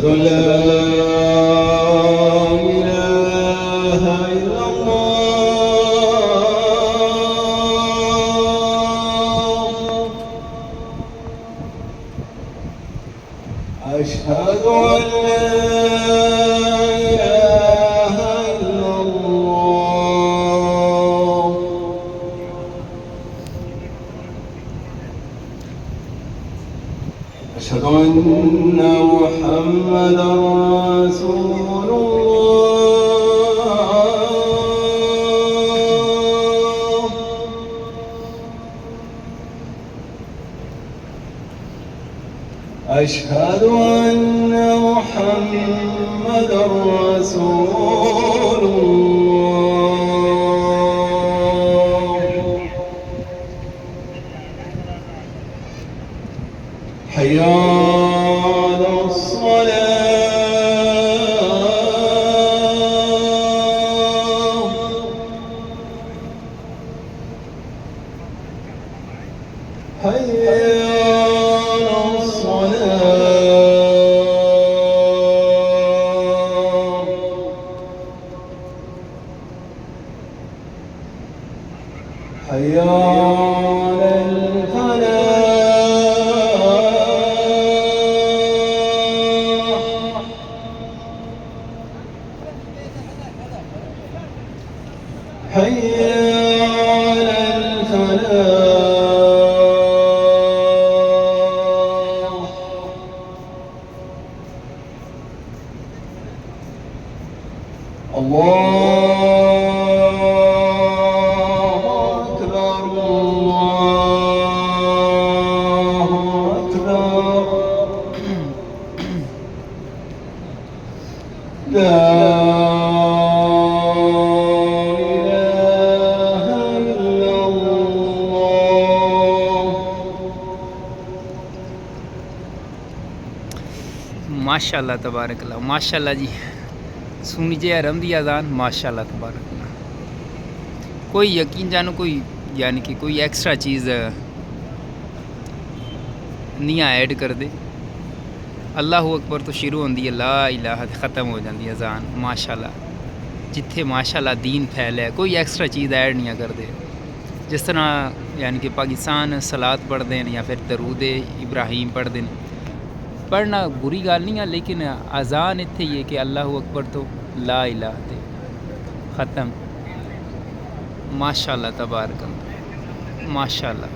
أشهد أن لا إله إلا الله. أشهد أن لا إله إلا الله. أشهد أن محمدا رسول الله. أشهد أن محمدا رسول الله. حي على الصلاة. حي على الصلاة. حي على الفلاح. حي على الفلاح. الله أكبر الله أكبر. لا إله إلا الله. माशाल्लाह तबारकल्लाह। माशाल्लाह जी, सुनी जे हरम दी अजान। माशाल्लाह तबारकल्लाह। कोई यकीन जानो कोई यानी कि कोई एक्स्ट्रा चीज़ नहीं ऐड कर दे। अल्लाह अकबर तो शुरू होंदी है, ला इलाहा ख़त्म हो जाती है अजान। माशाल्लाह जिथे माशाल्लाह दीन फैला है, कोई एक्स्ट्रा चीज़ ऐड नहीं कर दे। जिस तरह यानी कि पाकिस्तान सलात पढ़ते हैं या फिर दरूद इब्राहिम पढ़ते हैं, पढ़ना बुरी गल नहीं है, लेकिन अजान इत्थे ही है कि अल्लाह अकबर तो ला इलाहा ते ख़त्म। माशाल्लाह तबारकल्लाह। माशाल्लाह।